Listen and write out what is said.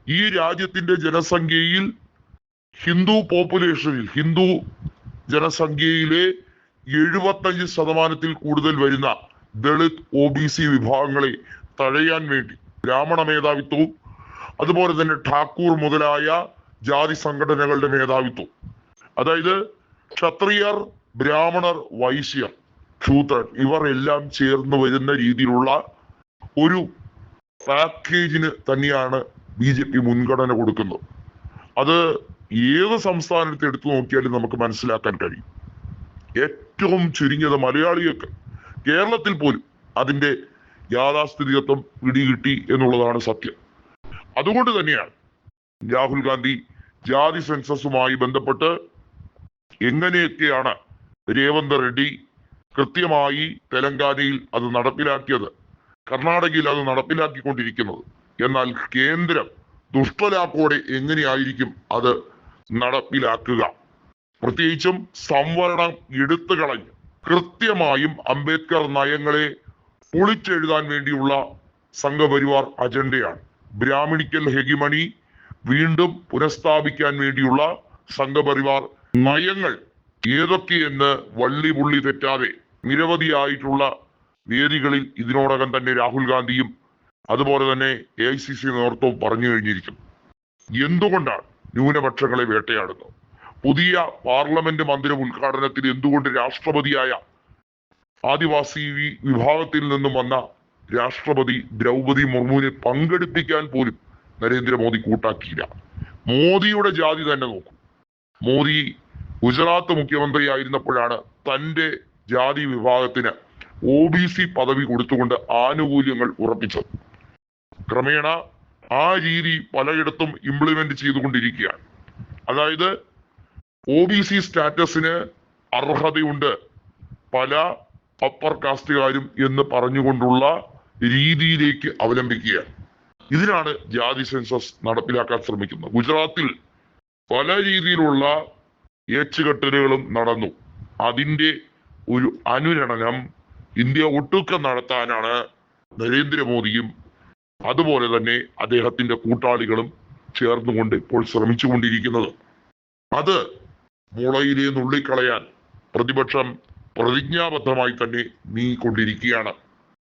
ഈ രാജ്യത്തിന്റെ ജനസംഖ്യയിൽ ഹിന്ദു ജനസംഖ്യയിലെ 75% കൂടുതൽ വരുന്ന ദളിത് OBC വിഭാഗങ്ങളെ തഴയാൻ വേണ്ടി ബ്രാഹ്മണ മേധാവിത്വവും അതുപോലെ തന്നെ ഠാക്കൂർ മുതലായ ജാതി സംഘടനകളുടെ മേധാവിത്വം, അതായത് ക്ഷത്രിയർ, ബ്രാഹ്മണർ, വൈശ്യർ, ശൂദ്രർ ഇവർ എല്ലാം ചേർന്ന് വരുന്ന രീതിയിലുള്ള ഒരു പാക്കേജിന് തന്നെയാണ് BJP മുൻഗണന കൊടുക്കുന്നത്. അത് ഏത് സംസ്ഥാനത്ത് എടുത്തു നോക്കിയാലും നമുക്ക് മനസ്സിലാക്കാൻ കഴിയും. ഏറ്റവും ചുരുങ്ങിയത് മലയാളികൾക്ക് കേരളത്തിൽ പോലും അതിന്റെ യാഥാസ്ഥിതികത്വം പിടികിട്ടി എന്നുള്ളതാണ് സത്യം. അതുകൊണ്ട് തന്നെയാണ് രാഹുൽ ഗാന്ധി ജാതി സെൻസസുമായി ബന്ധപ്പെട്ട് എങ്ങനെയൊക്കെയാണ് രേവന്ത് റെഡ്ഡി കൃത്യമായി തെലങ്കാനയിൽ അത് നടപ്പിലാക്കിയത്, കർണാടകയിൽ അത് നടപ്പിലാക്കിക്കൊണ്ടിരിക്കുന്നത്, എന്നാൽ കേന്ദ്രം ദുഷ്ടലാക്കോടെ എങ്ങനെയായിരിക്കും അത് നടപ്പിലാക്കുക? പ്രത്യേകിച്ചും സംവരണം എടുത്തു കളഞ്ഞ് കൃത്യമായും അംബേദ്കർ നയങ്ങളെ പൊളിച്ചെഴുതാൻ വേണ്ടിയുള്ള സംഘപരിവാർ അജണ്ടയാണ്. ബ്രാഹ്മണിക്കൽ ഹെഗിമണി വീണ്ടും പുനഃസ്ഥാപിക്കാൻ വേണ്ടിയുള്ള സംഘപരിവാർ നയങ്ങൾ ഏതൊക്കെയെന്ന് വള്ളി പുള്ളി തെറ്റാതെ നിരവധിയായിട്ടുള്ള വേദികളിൽ ഇതിനോടകം തന്നെ രാഹുൽ ഗാന്ധിയും അതുപോലെ തന്നെ AICC നേതൃത്വവും പറഞ്ഞു കഴിഞ്ഞിരിക്കും. എന്തുകൊണ്ടാണ് ന്യൂനപക്ഷങ്ങളെ വേട്ടയാടുന്നത്? പുതിയ പാർലമെന്റ് മന്ദിര ഉദ്ഘാടനത്തിൽ എന്തുകൊണ്ട് രാഷ്ട്രപതിയായ ആദിവാസി വിഭാഗത്തിൽ നിന്നും വന്ന രാഷ്ട്രപതി ദ്രൗപദി മുർമുവിനെ പങ്കെടുപ്പിക്കാൻ പോലും നരേന്ദ്രമോദി കൂട്ടാക്കിയില്ല? മോദിയുടെ ജാതി തന്നെ നോക്കും. മോദി ഗുജറാത്ത് മുഖ്യമന്ത്രി ആയിരുന്നപ്പോഴാണ് തന്റെ ജാതി വിഭാഗത്തിന് OBC പദവി കൊടുത്തുകൊണ്ട് ആനുകൂല്യങ്ങൾ ഉറപ്പിച്ചത്. ക്രമേണ ആ രീതി പലയിടത്തും ഇംപ്ലിമെന്റ് ചെയ്തുകൊണ്ടിരിക്കുകയാണ്. അതായത് OBC സ്റ്റാറ്റസിന് അർഹതയുണ്ട് പല അപ്പർ കാസ്റ്റുകാരും എന്ന് പറഞ്ഞുകൊണ്ടുള്ള രീതിയിലേക്ക് അവലംബിക്കുകയാണ്. ഇതിനാണ് ജാതി സെൻസസ് നടപ്പിലാക്കാൻ ശ്രമിക്കുന്നത്. ഗുജറാത്തിൽ പല രീതിയിലുള്ള ഏച്ചുകെട്ടലുകളും നടന്നു. അതിന്റെ ഒരു അനുരണനം ഇന്ത്യ ഒട്ടുക്കെ നടത്താനാണ് നരേന്ദ്രമോദിയും അതുപോലെ തന്നെ അദ്ദേഹത്തിന്റെ കൂട്ടാളികളും ചേർന്നുകൊണ്ട് ഇപ്പോൾ ശ്രമിച്ചുകൊണ്ടിരിക്കുന്നത്. അത് മുളയിലെ നുള്ളിക്കളയാൻ പ്രതിപക്ഷം പ്രതിജ്ഞാബദ്ധമായി തന്നെ നീങ്ങിക്കൊണ്ടിരിക്കുകയാണ്.